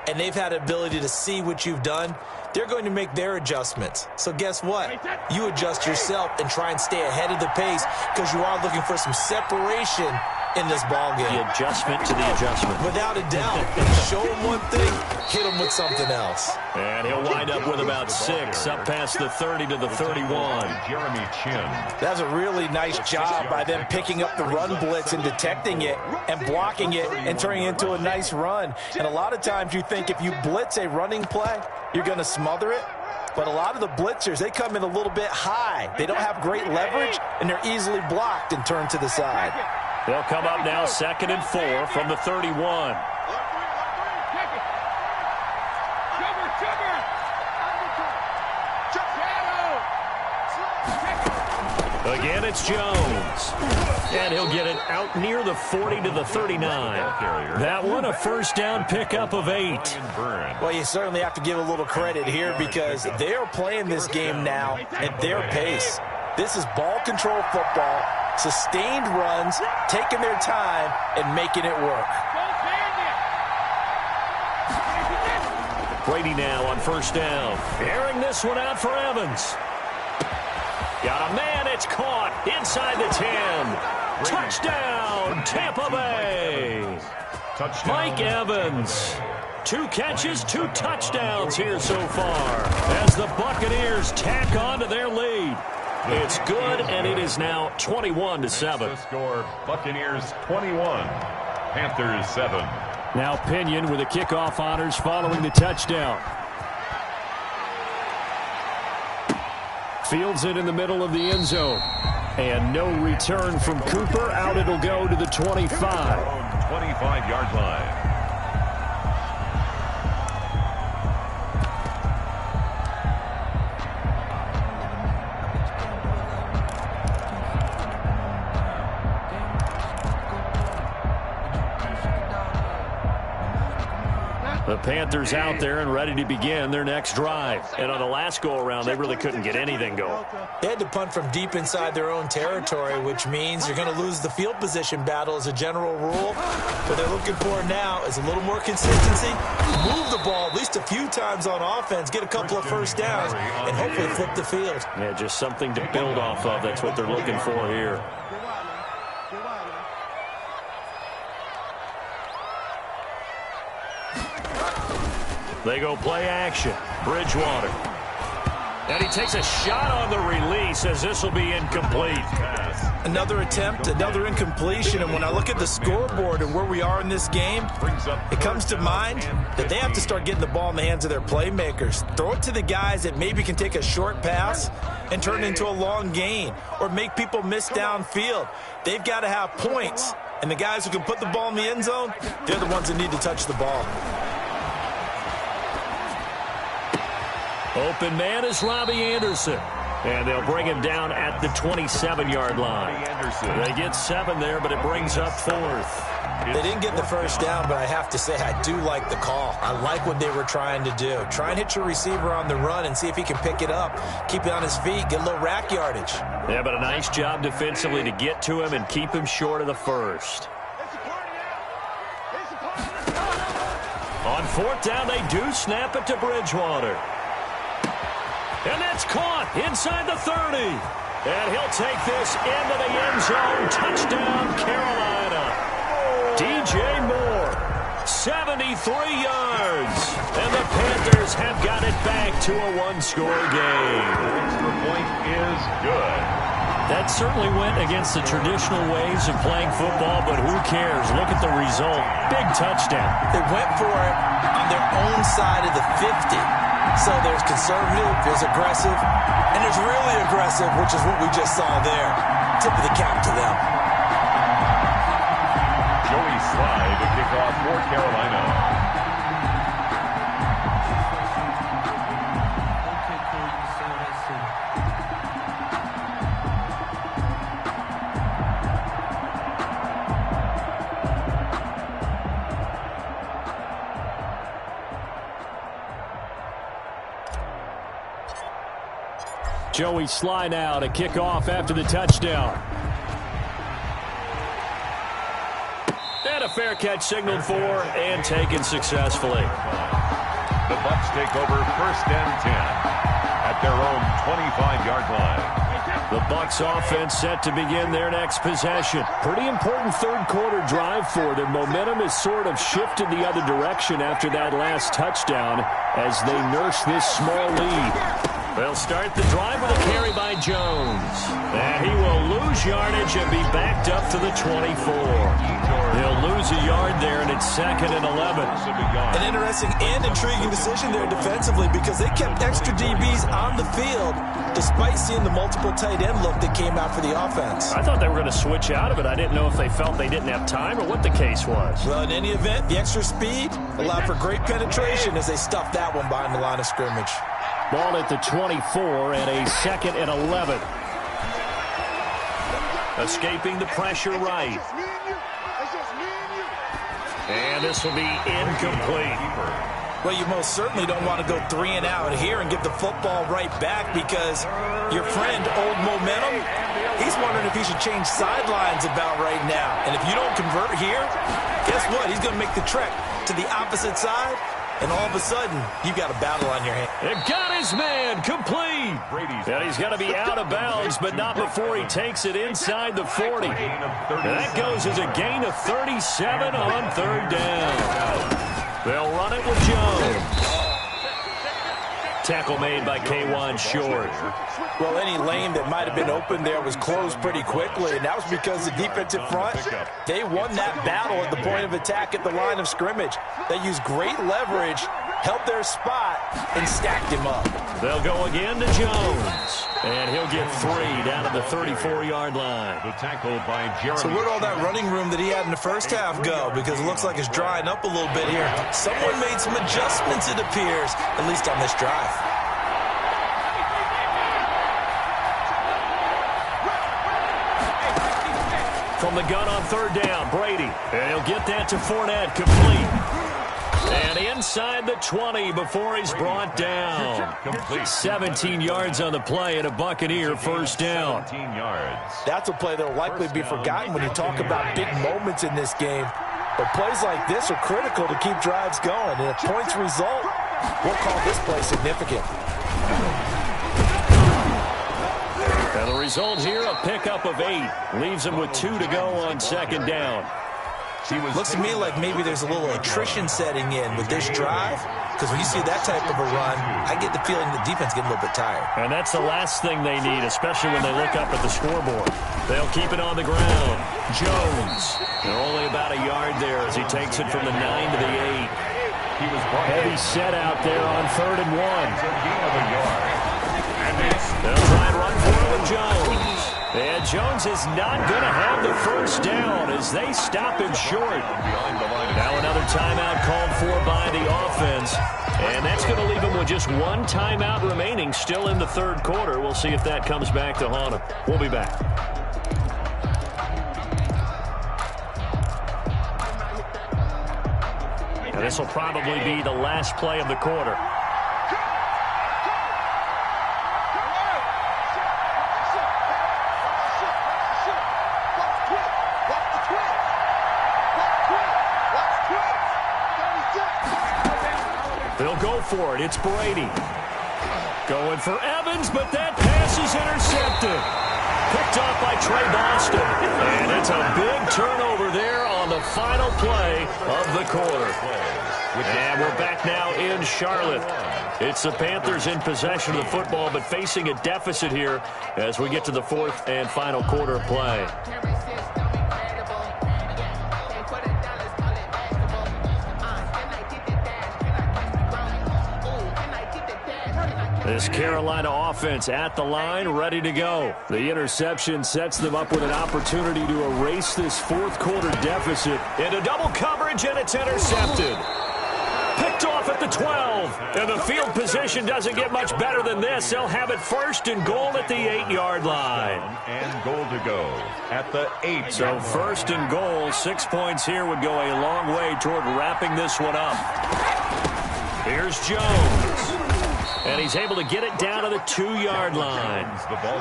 and they've had the ability to see what you've done. They're going to make their adjustments. So guess what? You adjust yourself and try and stay ahead of the pace because you are looking for some separation in this ball game. The adjustment to the adjustment. Without a doubt. Show him one thing, hit him with something else. And he'll wind up with about 6, up past the 30 to the 31. Jeremy Chin. That's a really nice job by them picking up the run blitz and detecting it and blocking it and turning it into a nice run. And a lot of times you think if you blitz a running play, you're going to smother it. But a lot of the blitzers, they come in a little bit high. They don't have great leverage, and they're easily blocked and turned to the side. They'll come up now 2nd and 4 from the 31. Again, it's Jones. And he'll get it out near the 40 to the 39. That one, a first down pickup of 8. Well, you certainly have to give a little credit here because they are playing this game now at their pace. This is ball control football, sustained runs, taking their time, and making it work. Brady now on first down. Airing this one out for Evans. Got a man, it's caught inside the 10. Touchdown, Tampa Bay. Touchdown. Mike Evans. 2 catches, 2 touchdowns here so far as the Buccaneers tack on to their lead. It's good, and it is now 21-7. Score, Buccaneers 21, Panthers 7. Now Pinion with the kickoff honors following the touchdown. Fields it in the middle of the end zone. And no return from Cooper. Out it'll go to the 25. 25-yard line. The Panthers out there and ready to begin their next drive. And on the last go-around, they really couldn't get anything going. They had to punt from deep inside their own territory, which means you're going to lose the field position battle as a general rule. What they're looking for now is a little more consistency, move the ball at least a few times on offense, get a couple of first downs, and hopefully flip the field. Yeah, just something to build off of. That's what they're looking for here. They go play action. Bridgewater. And he takes a shot on the release as this will be incomplete. Another attempt, another incompletion, and when I look at the scoreboard and where we are in this game, it comes to mind that they have to start getting the ball in the hands of their playmakers. Throw it to the guys that maybe can take a short pass and turn it into a long gain or make people miss downfield. They've got to have points, and the guys who can put the ball in the end zone, they're the ones that need to touch the ball. Open man is Robbie Anderson. And they'll bring him down at the 27-yard line. They get 7 there, but it brings up 4th. They didn't get the first down, but I have to say I do like the call. I like what they were trying to do. Try and hit your receiver on the run and see if he can pick it up. Keep it on his feet, get a little rack yardage. Yeah, but a nice job defensively to get to him and keep him short of the first. On 4th down, they do snap it to Bridgewater. And that's caught inside the 30. And he'll take this into the end zone. Touchdown, Carolina. DJ Moore, 73 yards. And the Panthers have got it back to a one-score game. Extra point is good. That certainly went against the traditional ways of playing football, but who cares? Look at the result. Big touchdown. They went for it on their own side of the 50. So there's conservative, there's aggressive, and there's really aggressive, which is what we just saw there. Tip of the cap to them. Joey Slye to kick off for Carolina. Joey Slye now to kick off after the touchdown. And a fair catch signaled for and taken successfully. The Bucs take over 1st and 10 at their own 25-yard line. The Bucs offense set to begin their next possession. Pretty important third-quarter drive for them. Momentum has sort of shifted the other direction after that last touchdown as they nurse this small lead. They'll start the drive with a carry by Jones. And he will lose yardage and be backed up to the 24. He'll lose a yard there, and it's 2nd and 11. An interesting and intriguing decision there defensively because they kept extra DBs on the field despite seeing the multiple tight end look that came out for the offense. I thought they were going to switch out of it. I didn't know if they felt they didn't have time or what the case was. Well, in any event, the extra speed allowed for great penetration as they stuffed that one behind the line of scrimmage. Ball at the 24 and a 2nd and 11. Escaping the pressure right. And this will be incomplete. Well, you most certainly don't want to go 3 and out here and give the football right back because your friend, Old Momentum, he's wondering if he should change sidelines about right now. And if you don't convert here, guess what? He's going to make the trek to the opposite side. And all of a sudden, you got a battle on your hands. It got his man complete. And he's got to be out of bounds, but not before he takes it inside the 40. And that goes as a gain of 37 on 3rd down. They'll run it with Jones. Tackle made by K'Wan Short. Well, any lane that might have been open there was closed pretty quickly, and that was because the defensive front, they won that battle at the point of attack at the line of scrimmage. They used great leverage held their spot, and stacked him up. They'll go again to Jones. And he'll get 3 down at the 34-yard line. The tackle by Jeremy. So where'd all that running room that he had in the first half go? Because it looks like it's drying up a little bit here. Someone made some adjustments, it appears, at least on this drive. From the gun on 3rd down, Brady. And he'll get that to Fournette, complete. And inside the 20 before he's brought down. 17 yards on the play and a Buccaneer first down. 17 yards. That's a play that will likely be forgotten when you talk about big moments in this game. But plays like this are critical to keep drives going. And if points result, we'll call this play significant. And the result here, a pickup of 8. Leaves him with 2 to go on 2nd down. Looks to me like maybe there's a little attrition setting in with this drive, because when you see that type of a run, I get the feeling the defense getting a little bit tired. And that's the last thing they need, especially when they look up at the scoreboard. They'll keep it on the ground. Jones. They're only about a yard there as he takes it from the 9 to the 8. Heavy set out there on 3rd and 1. They'll try and run for it with Jones. And Jones is not going to have the first down as they stop him short. Now another timeout called for by the offense. And that's going to leave him with just 1 timeout remaining still in the 3rd quarter. We'll see if that comes back to haunt him. We'll be back. And this will probably be the last play of the quarter. They'll go for it. It's Brady. Going for Evans, but that pass is intercepted. Picked off by Trey Boston. And it's a big turnover there on the final play of the quarter. And we're back now in Charlotte. It's the Panthers in possession of the football, but facing a deficit here as we get to the 4th and final quarter of play. This Carolina offense at the line, ready to go. The interception sets them up with an opportunity to erase this 4th quarter deficit into double coverage, and it's intercepted. Picked off at the 12, and the field position doesn't get much better than this. They'll have it 1st and goal at the 8-yard line. And goal to go at the 8. So 1st and goal, 6 points here would go a long way toward wrapping this one up. Here's Jones. And he's able to get it down to the 2-yard line.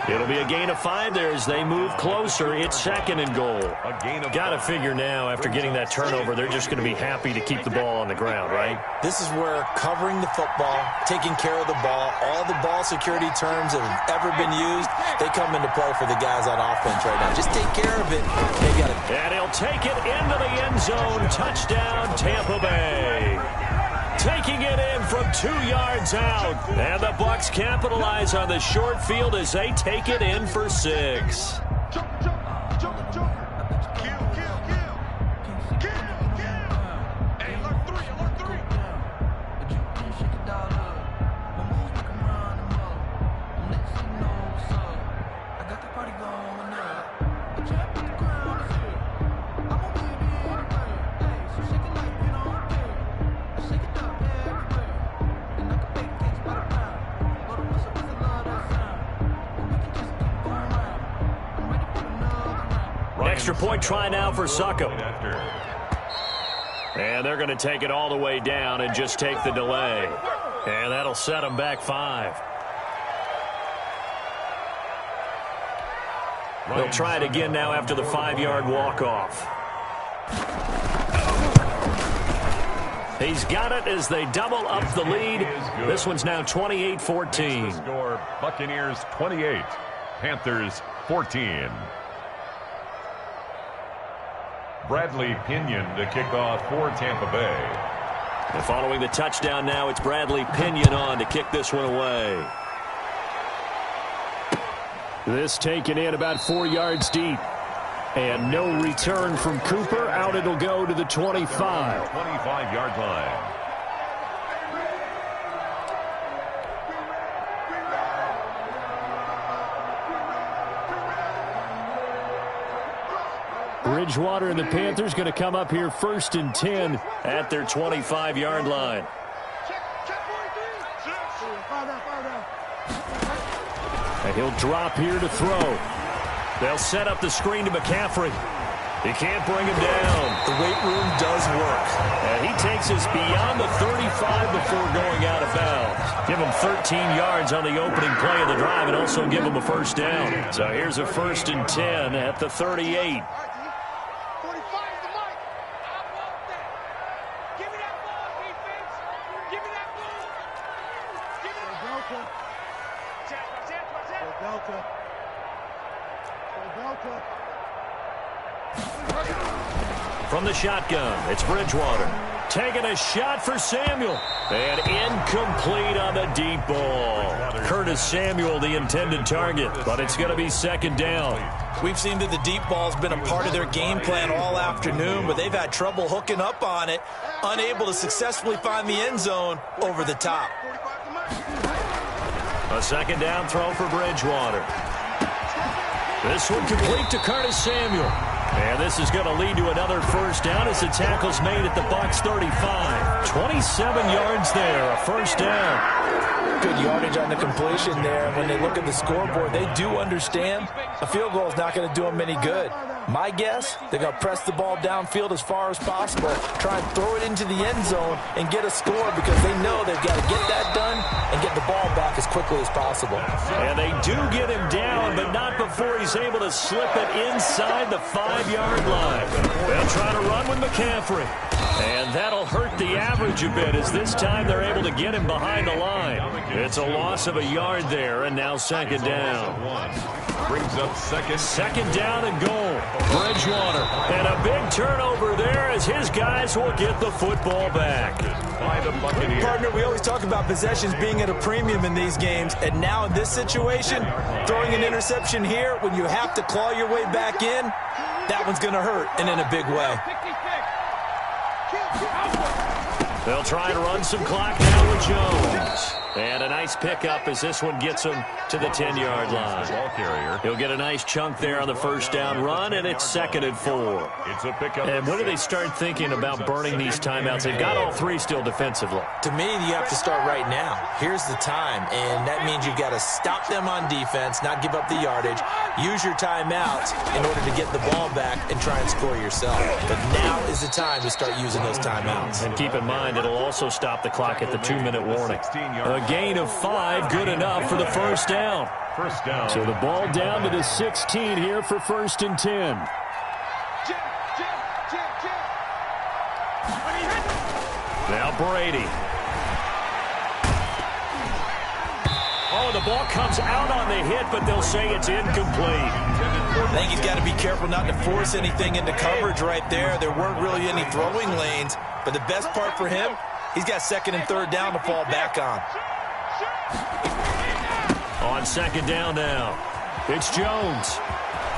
It'll be a gain of 5 there as they move closer. It's 2nd and goal. Got to figure now, after getting that turnover, they're just going to be happy to keep the ball on the ground, right? This is where covering the football, taking care of the ball, all the ball security terms that have ever been used, they come into play for the guys on offense right now. Just take care of it. They got it. And he'll take it into the end zone. Touchdown, Tampa Bay. Taking it in from 2 yards out. And the Bucs capitalize on the short field as they take it in for 6. Extra point try now for Succop. And they're going to take it all the way down and just take the delay. And that'll set them back 5. They'll try it again now after the 5-yard walk-off. He's got it as they double up the lead. This one's now 28-14. Score, Buccaneers 28, Panthers 14. Bradley Pinion to kick off for Tampa Bay. And following the touchdown now, it's Bradley Pinion on to kick this one away. This taken in about 4 yards deep. And no return from Cooper. Out it'll go to the 25. 25-yard line. Bridgewater and the Panthers going to come up here 1st and 10 at their 25-yard line. And he'll drop here to throw. They'll set up the screen to McCaffrey. He can't bring him down. The weight room does work. And he takes us beyond the 35 before going out of bounds. Give him 13 yards on the opening play of the drive and also give him a first down. So here's a 1st and 10 at the 38. From the shotgun, it's Bridgewater. Taking a shot for Samuel. And incomplete on the deep ball. Curtis Samuel, the intended target, but it's going to be 2nd down. We've seen that the deep ball's been a part of their game plan all afternoon, but they've had trouble hooking up on it, unable to successfully find the end zone over the top. A 2nd down throw for Bridgewater. This one complete to Curtis Samuel. And this is going to lead to another first down as the tackle's made at the Bucs 35. 27 yards there, a first down. Good yardage on the completion there. When they look at the scoreboard, they do understand a field goal is not going to do them any good. My guess, they're going to press the ball downfield as far as possible, try and throw it into the end zone and get a score because they know they've got to get that done and get the ball back as quickly as possible. And they do get him down, but not before he's able to slip it inside the 5-yard line. They'll try to run with McCaffrey. And that'll hurt the average a bit as this time they're able to get him behind the line. It's a loss of a yard there, and now 2nd down. Brings up second down and goal. Bridgewater. And a big turnover there as his guys will get the football back. By the Buccaneers. Partner, we always talk about possessions being at a premium in these games, and now in this situation, throwing an interception here when you have to claw your way back in, that one's going to hurt, and in a big way. They'll try to run some clock now with Jones. And a nice pickup as this one gets him to the 10-yard line. Ball carrier. He'll get a nice chunk there on the first down run, and it's 2nd and 4. It's a pickup. And when do they start thinking about burning these timeouts? They've got all 3 still defensively. To me, you have to start right now. Here's the time, and that means you've got to stop them on defense, not give up the yardage, use your timeouts in order to get the ball back and try and score yourself. But now is the time to start using those timeouts. And keep in mind, it'll also stop the clock at the 2-minute warning. A gain of 5, good enough for the first down. First down. So the ball down to the 16 here for 1st and 10. Now Brady. Oh, the ball comes out on the hit, but they'll say it's incomplete. I think he's got to be careful not to force anything into coverage right there. There weren't really any throwing lanes, but the best part for him, he's got 2nd and 3rd down to fall back on. On 2nd down now, it's Jones.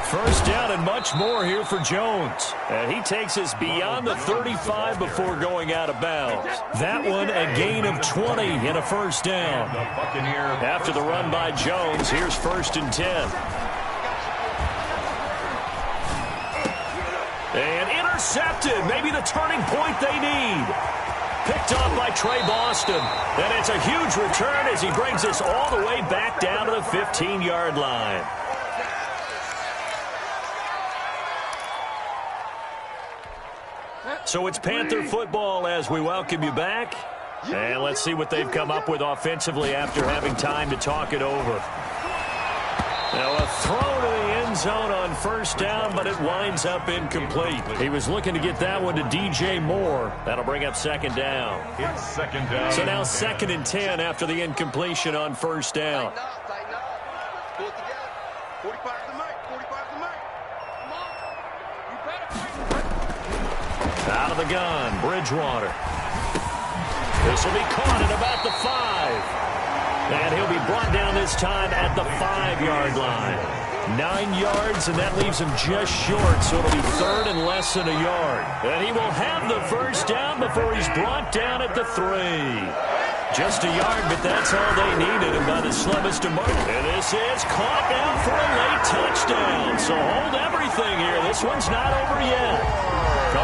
First down and much more here for Jones. And he takes us beyond the 35 before going out of bounds. That one a gain of 20 and a first down. After the run by Jones, here's 1st and 10. And intercepted. Maybe the turning point they need. Picked off by Trey Boston. And it's a huge return as he brings us all the way back down to the 15-yard line. So it's Panther football as we welcome you back. And let's see what they've come up with offensively after having time to talk it over. Now a throw to the end zone on first down, but it winds up incomplete. He was looking to get that one to DJ Moore. That'll bring up 2nd down. It's 2nd down. So now 2nd and 10 after the incompletion on first down. Out of the gun, Bridgewater. This will be caught at about the 5. And he'll be brought down this time at the 5-yard line. 9 yards, and that leaves him just short, so it'll be 3rd and less than a yard. And he will have the first down before he's brought down at the 3. Just a yard, but that's all they needed, and by the slimmest of margins. And this is caught down for a late touchdown. So hold everything here. This one's not over yet.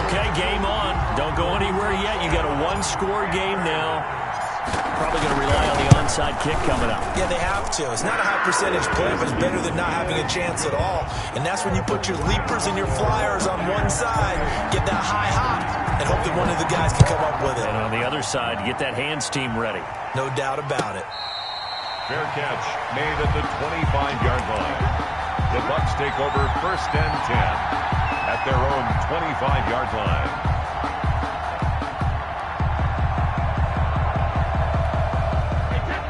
Okay, game on. Don't go anywhere yet. You got a one-score game now. Probably going to rely on the onside kick coming up. Yeah, they have to. It's not a high percentage play, but it's better than not having a chance at all. And that's when you put your leapers and your flyers on one side, get that high hop, and hope that one of the guys can come up with it. And on the other side, get that hands team ready. No doubt about it. Fair catch made at the 25-yard line. The Bucs take over 1st and 10 at their own 25-yard line.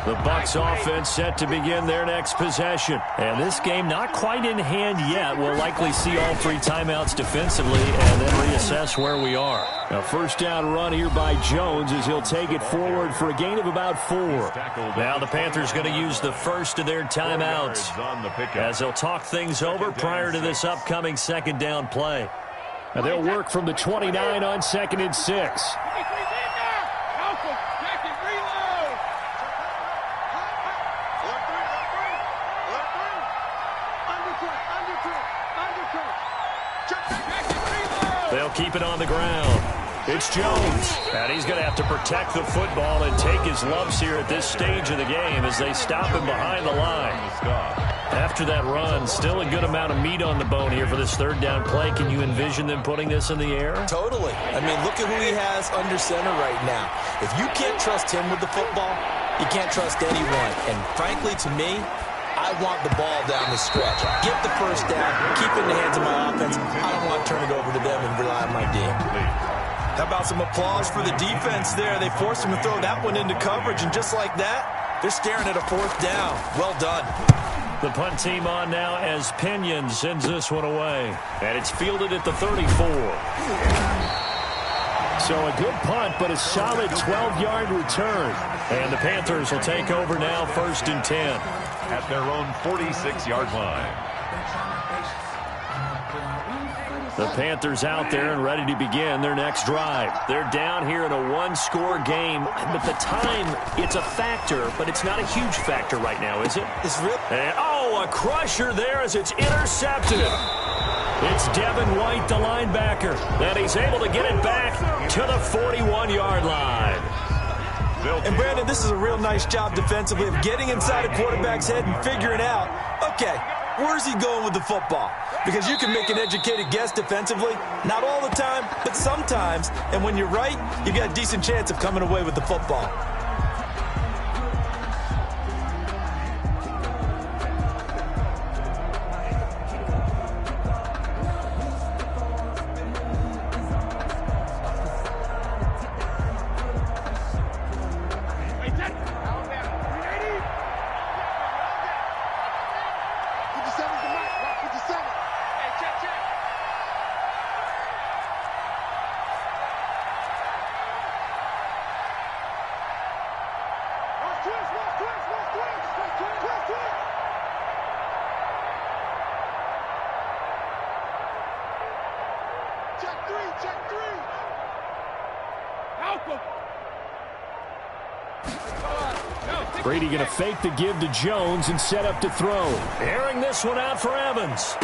The Bucs offense set to begin their next possession. And this game not quite in hand yet. We'll likely see all 3 timeouts defensively and then reassess where we are. A first down run here by Jones as he'll take it forward for a gain of about 4. Now the Panthers going to use the first of their timeouts as they'll talk things over prior to this upcoming 2nd down play. And they'll work from the 29 on 2nd and 6. They'll keep it on the ground. It's Jones. And he's going to have to protect the football and take his lumps here at this stage of the game as they stop him behind the line. After that run, still a good amount of meat on the bone here for this 3rd down play. Can you envision them putting this in the air? Totally. I mean, look at who he has under center right now. If you can't trust him with the football, you can't trust anyone. And frankly, to me, I want the ball down the stretch. Get the first down, keep it in the hands of my offense. I don't want to turn it over to them and rely on my D. How about some applause for the defense there? They forced him to throw that one into coverage, and just like that, they're staring at a 4th down. Well done. The punt team on now as Pinion sends this one away. And it's fielded at the 34. So a good punt, but a solid 12-yard return. And the Panthers will take over now 1st and 10. At their own 46-yard line. The Panthers out there and ready to begin their next drive. They're down here in a one-score game, but the time, it's a factor, but it's not a huge factor right now, is it? It's real. And, oh, a crusher there as it's intercepted. It's Devin White, the linebacker, and he's able to get it back to the 41-yard line. And, Brandon, this is a real nice job defensively of getting inside a quarterback's head and figuring out, okay, where's he going with the football? Because you can make an educated guess defensively, not all the time, but sometimes. And when you're right, you've got a decent chance of coming away with the football. Brady going to fake the give to Jones and set up to throw. Airing this one out for Evans.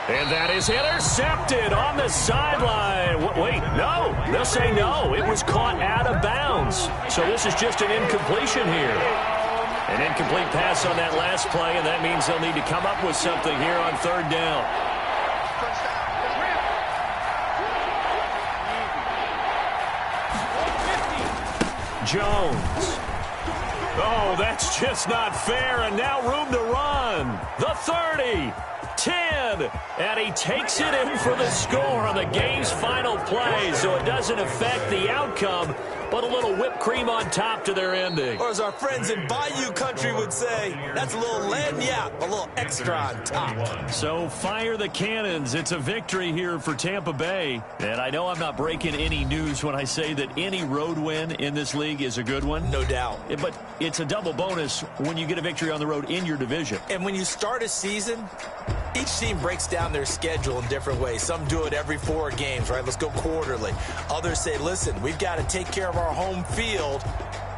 And that is intercepted on the sideline. Wait, no. They'll say no. It was caught out of bounds. So this is just an incompletion here. An incomplete pass on that last play, and that means they'll need to come up with something here on 3rd down. Jones. Oh, that's just not fair, and now room to run. The 30, 10, and he takes it in for the score on the game's final play, so it doesn't affect the outcome, but a little whipped cream on top to their ending. Or as our friends in Bayou Country would say, that's a little lagniappe, a little extra on top. So fire the cannons. It's a victory here for Tampa Bay. And I know I'm not breaking any news when I say that any road win in this league is a good one. No doubt. But it's a double bonus when you get a victory on the road in your division. And when you start a season, each team breaks down their schedule in different ways. Some do it every 4 games, right? Let's go quarterly. Others say, listen, we've got to take care of our home field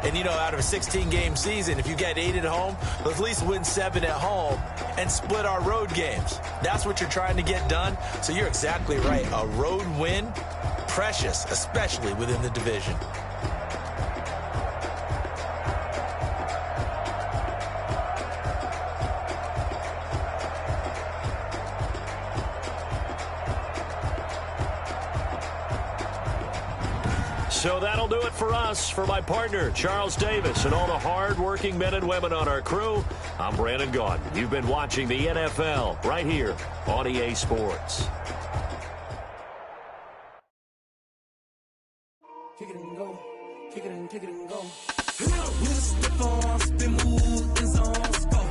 And, out of a 16-game season, if you get 8 at home, let's at least win 7 at home and split our road games. That's what you're trying to get done. So you're exactly right. A road win, precious, especially within the division. So that'll do it for us. For my partner, Charles Davis, and all the hard-working men and women on our crew, I'm Brandon Gaudin. You've been watching the NFL right here on EA Sports. Kick it and go. Kick it and go. With a stiff on, spin move, in zone, go.